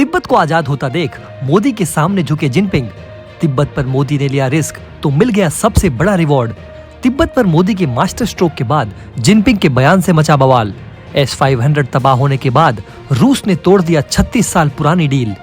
तिब्बत को आजाद होता देख मोदी के सामने झुके जिनपिंग। तिब्बत पर मोदी ने लिया रिस्क तो मिल गया सबसे बड़ा रिवॉर्ड। तिब्बत पर मोदी के मास्टर स्ट्रोक के बाद जिनपिंग के बयान से मचा बवाल। S-500 तबाह होने के बाद रूस ने तोड़ दिया 36 साल पुरानी डील।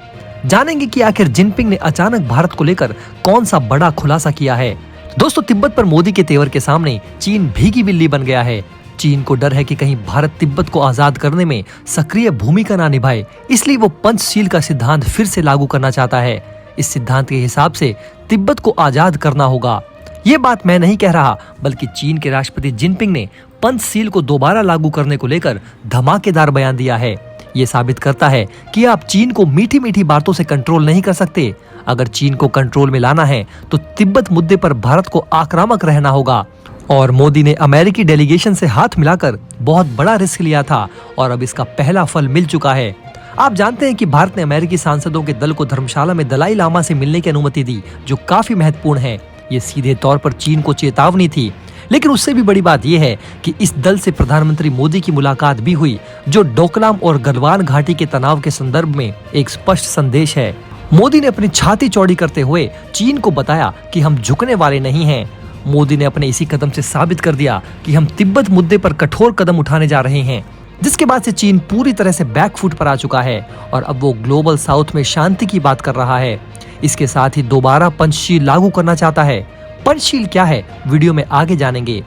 जानेंगे कि आखिर जिनपिंग ने अचानक भारत को लेकर कौन सा बड़ा खुलासा किया है। दोस्तों, तिब्बत पर मोदी के तेवर के सामने चीन भीगी बिल्ली बन गया है। चीन को डर है कि कहीं भारत तिब्बत को आजाद करने में सक्रिय भूमिका ना निभाए, इसलिए वो पंचशील का सिद्धांत फिर से लागू करना चाहता है। इस सिद्धांत के हिसाब से तिब्बत को आजाद करना होगा। ये बात मैं नहीं कह रहा, बल्कि चीन के राष्ट्रपति जिनपिंग ने पंचशील को दोबारा लागू करने को लेकर धमाकेदार बयान दिया है। ये साबित करता है कि आप चीन को मीठी मीठी बातों से कंट्रोल नहीं कर सकते। अगर चीन को कंट्रोल में लाना है तो तिब्बत मुद्दे पर भारत को आक्रामक रहना होगा। और मोदी ने अमेरिकी डेलीगेशन से हाथ मिलाकर बहुत बड़ा रिस्क लिया था और अब इसका पहला फल मिल चुका है। आप जानते हैं कि भारत ने अमेरिकी सांसदों के दल को धर्मशाला में दलाई लामा से मिलने की अनुमति दी, जो काफी महत्वपूर्ण है। ये सीधे तौर पर चीन को चेतावनी थी, लेकिन उससे भी बड़ी बात यह है कि इस दल से प्रधानमंत्री मोदी की मुलाकात भी हुई, जो डोकलाम और गलवान घाटी के तनाव के संदर्भ में एक स्पष्ट संदेश है। मोदी ने अपनी छाती चौड़ी करते हुए चीन को बताया कि हम झुकने वाले नहीं हैं। मोदी ने अपने इसी कदम से साबित कर दिया कि हम तिब्बत मुद्दे पर कठोर कदम उठाने जा रहे हैं, जिसके बाद से चीन पूरी तरह से बैकफुट पर आ चुका है और अब वो ग्लोबल साउथ में शांति की बात कर रहा है। इसके साथ ही दोबारा पंचशील लागू करना चाहता है। पंचशील क्या है, वीडियो में आगे जानेंगे।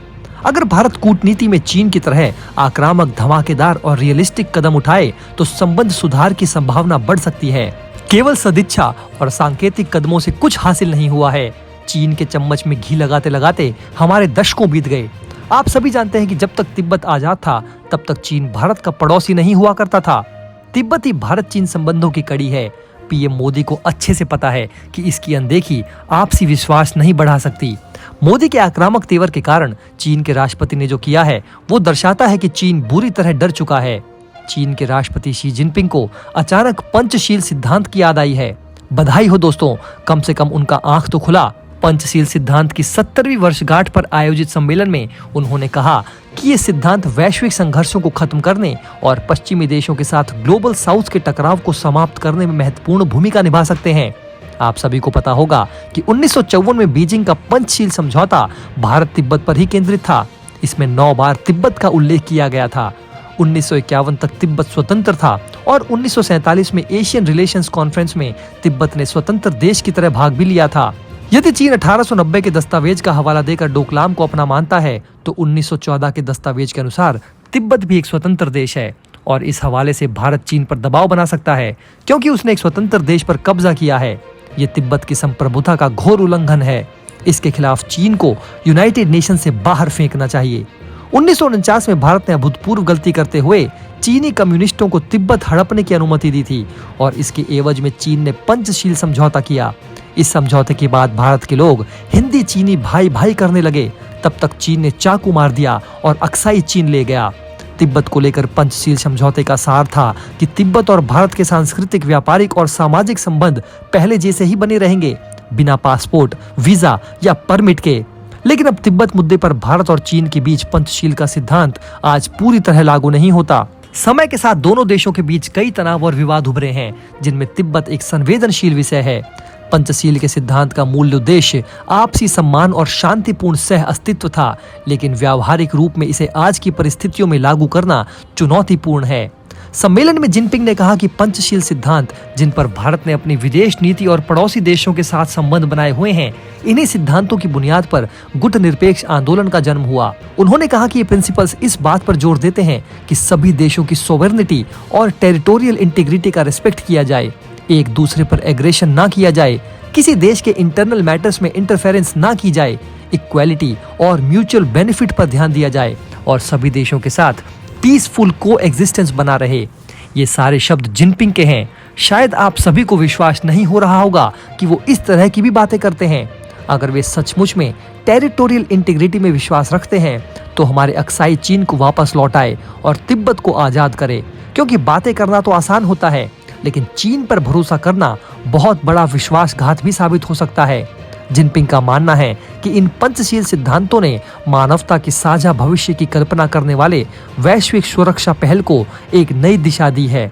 अगर भारत कूटनीति में चीन की तरह आक्रामक, धमाकेदार और रियलिस्टिक कदम उठाए तो संबंध सुधार की संभावना बढ़ सकती है। केवल सदिच्छा और सांकेतिक कदमों से कुछ हासिल नहीं हुआ है। चीन के चम्मच में घी लगाते लगाते हमारे दशकों बीत गए। आप सभी जानते हैं कि जब तक तिब्बत आजाद था तब तक चीन भारत का पड़ोसी नहीं हुआ करता था। तिब्बत ही भारत चीन संबंधों की कड़ी है। पीएम मोदी को अच्छे से पता है कि इसकी अनदेखी आपसी विश्वास नहीं बढ़ा सकती। मोदी के आक्रामक तेवर के कारण चीन के राष्ट्रपति ने जो किया है वो दर्शाता है कि चीन बुरी तरह डर चुका है। चीन के राष्ट्रपति शी जिनपिंग को अचानक पंचशील सिद्धांत की याद आई है। बधाई हो दोस्तों, कम से कम उनका आंख तो खुला। पंचशील सिद्धांत की 70वीं वर्षगांठ पर आयोजित सम्मेलन में उन्होंने कहा कि ये सिद्धांत वैश्विक संघर्षों को खत्म करने और पश्चिमी देशों के साथ ग्लोबल साउथ के टकराव को समाप्त करने में महत्वपूर्ण भूमिका निभा सकते हैं। आप सभी को पता होगा कि 1954 में बीजिंग का पंचशील समझौता भारत तिब्बत पर ही केंद्रित था। इसमें 9 बार तिब्बत का उल्लेख किया गया था। 1951 तक तिब्बत स्वतंत्र था और 1947 में एशियन रिलेशंस कॉन्फ्रेंस में तिब्बत ने स्वतंत्र देश की तरह भाग भी लिया था। यदि चीन 1890 के दस्तावेज का हवाला देकर डोकलाम को अपना मानता है तो 1914 के दस्तावेज के अनुसार तिब्बत भी एक स्वतंत्र देश है और इस हवाले से भारत चीन पर दबाव बना सकता है, क्योंकि उसने एक स्वतंत्र देश पर कब्जा किया है। ये तिब्बत की संप्रभुता का घोर उल्लंघन है। इसके खिलाफ चीन को यूनाइटेड नेशन से बाहर फेंकना चाहिए। 1949 में भारत ने अभूतपूर्व गलती करते हुए चीनी कम्युनिस्टों को तिब्बत हड़पने की अनुमति दी थी और इसके एवज में चीन ने पंचशील समझौता किया। इस समझौते के बाद भारत के लोग हिंदी चीनी भाई भाई करने लगे। तब तक चीन ने चाकू मार दिया और अक्साई चीन ले गया। तिब्बत को लेकर पंचशील समझौते का सार था कि तिब्बत और भारत के सांस्कृतिक, व्यापारिक और सामाजिक संबंध पहले जैसे ही बने रहेंगे, बिना पासपोर्ट, वीजा या परमिट के। लेकिन अब तिब्बत मुद्दे पर भारत और चीन के बीच पंचशील का सिद्धांत आज पूरी तरह लागू नहीं होता। समय के साथ दोनों देशों के बीच कई तनाव और विवाद उभरे हैं, जिनमें तिब्बत एक संवेदनशील विषय है। पंचशील के सिद्धांत का मूल उद्देश्य आपसी सम्मान और शांतिपूर्ण सह अस्तित्व था, लेकिन व्यावहारिक रूप में इसे आज की परिस्थितियों में लागू करना चुनौतीपूर्ण है। सम्मेलन में जिनपिंग ने कहा कि पंचशील सिद्धांत, जिन पर भारत ने अपनी विदेश नीति और पड़ोसी देशों के साथ संबंध बनाए हुए हैं, इन्हीं सिद्धांतों की बुनियाद पर गुटनिरपेक्ष आंदोलन का जन्म हुआ। उन्होंने कहा कि ये प्रिंसिपल्स इस बात पर जोर देते हैं कि सभी देशों की सोवेरेनिटी और टेरिटोरियल इंटीग्रिटी का रिस्पेक्ट किया जाए, एक दूसरे पर एग्रेशन ना किया जाए, किसी देश के इंटरनल मैटर्स में इंटरफेरेंस ना की जाए, इक्वालिटी और म्यूचुअल बेनिफिट पर ध्यान दिया जाए और सभी देशों के साथ पीसफुल को एग्जिस्टेंस बना रहे। ये सारे शब्द जिनपिंग के हैं। शायद आप सभी को विश्वास नहीं हो रहा होगा कि वो इस तरह की भी बातें करते हैं। अगर वे सचमुच में टेरिटोरियल इंटीग्रिटी में विश्वास रखते हैं तो हमारे अक्साई चीन को वापस लौटाए और तिब्बत को आजाद करे, क्योंकि बातें करना तो आसान होता है, लेकिन चीन पर भरोसा करना बहुत बड़ा विश्वासघात भी साबित हो सकता है। जिनपिंग का मानना है कि इन पंचशील सिद्धांतों ने मानवता के साझा भविष्य की कल्पना करने वाले वैश्विक सुरक्षा पहल को एक नई दिशा दी है।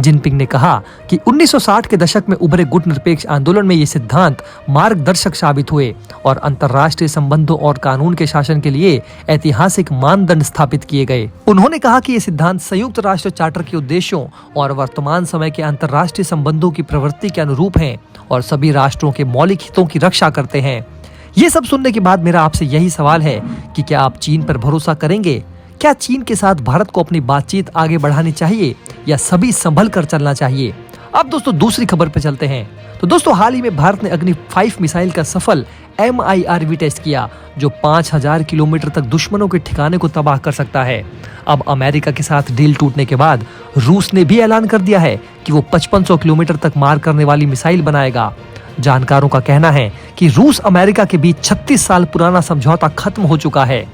जिनपिंग ने कहा कि 1960 के दशक में उभरे गुटनिरपेक्ष आंदोलन में ये सिद्धांत मार्गदर्शक साबित हुए और अंतर्राष्ट्रीय संबंधों और कानून के शासन के लिए ऐतिहासिक मानदंड स्थापित किए गए। उन्होंने कहा कि ये सिद्धांत संयुक्त राष्ट्र चार्टर के उद्देश्यों और वर्तमान समय के अंतर्राष्ट्रीय संबंधों की प्रवृत्ति के अनुरूप हैं और सभी राष्ट्रों के मौलिक हितों की रक्षा करते हैं। ये सब सुनने के बाद मेरा आपसे यही सवाल है कि क्या आप चीन पर भरोसा करेंगे? क्या चीन के साथ भारत को अपनी बातचीत आगे बढ़ानी चाहिए या सभी संभल कर चलना चाहिए? अब दोस्तों दूसरी खबर पे चलते हैं। तो दोस्तों हाल ही में भारत ने अग्नि 5 मिसाइल का सफल MIRV टेस्ट किया जो 5000 किलोमीटर तक दुश्मनों के ठिकाने को तबाह कर सकता है। अब अमेरिका के साथ डील टूटने के बाद रूस ने भी ऐलान कर दिया है कि वो 5500 किलोमीटर तक मार करने वाली मिसाइल बनाएगा। जानकारों का कहना है कि रूस अमेरिका के बीच 36 साल पुराना समझौता खत्म हो चुका है।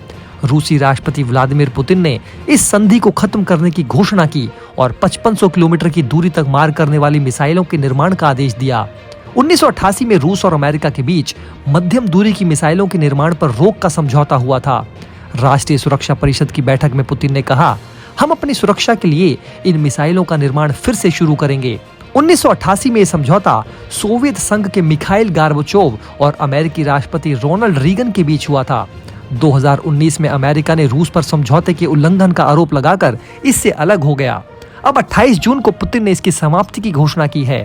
रूसी राष्ट्रपति व्लादिमीर पुतिन ने इस संधि को खत्म करने की घोषणा की और 5500 किलोमीटर की दूरी तक मार करने वाली मिसाइलों के निर्माण का आदेश दिया। 1988 में रूस और अमेरिका के बीच मध्यम दूरी की मिसाइलों के निर्माण पर रोक का समझौता हुआ था। राष्ट्रीय सुरक्षा परिषद की बैठक में पुतिन ने कहा, हम अपनी सुरक्षा के लिए इन मिसाइलों का निर्माण फिर से शुरू करेंगे। 1988 में यह समझौता सोवियत संघ के मिखाइल गार्बाचोव और अमेरिकी राष्ट्रपति रोनाल्ड रीगन के बीच हुआ था। 2019 में अमेरिका ने रूस पर समझौते के उल्लंघन का आरोप लगाकर इससे अलग हो गया। अब 28 जून को पुतिन ने इसकी समाप्ति की घोषणा की है।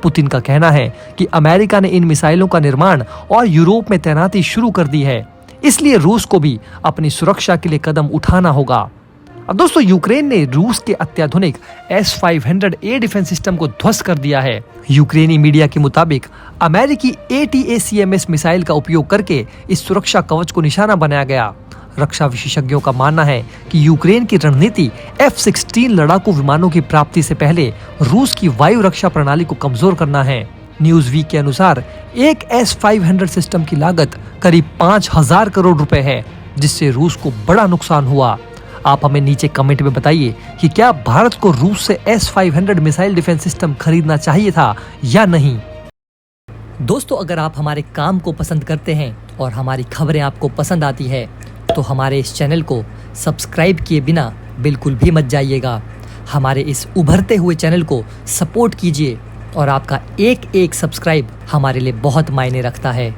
पुतिन का कहना है कि अमेरिका ने इन मिसाइलों का निर्माण और यूरोप में तैनाती शुरू कर दी है, इसलिए रूस को भी अपनी सुरक्षा के लिए कदम उठाना होगा। अब दोस्तों यूक्रेन ने रूस के अत्याधुनिक S-500A डिफेंस सिस्टम को ध्वस्त कर दिया है। यूक्रेनी मीडिया के मुताबिक अमेरिकी ATACMS मिसाइल का उपयोग करके इस सुरक्षा कवच को निशाना बनाया गया। रक्षा विशेषज्ञों का मानना है कि यूक्रेन की रणनीति F-16 लड़ाकू विमानों की प्राप्ति से पहले रूस की वायु रक्षा प्रणाली को कमजोर करना है। न्यूज वीक के अनुसार एक S-500 सिस्टम की लागत करीब 5000 करोड़ रुपए है, जिससे रूस को बड़ा नुकसान हुआ। आप हमें नीचे कमेंट में बताइए कि क्या भारत को रूस से S-500 मिसाइल डिफेंस सिस्टम खरीदना चाहिए था या नहीं। दोस्तों अगर आप हमारे काम को पसंद करते हैं और हमारी खबरें आपको पसंद आती है तो हमारे इस चैनल को सब्सक्राइब किए बिना बिल्कुल भी मत जाइएगा। हमारे इस उभरते हुए चैनल को सपोर्ट कीजिए और आपका एक एक सब्सक्राइब हमारे लिए बहुत मायने रखता है।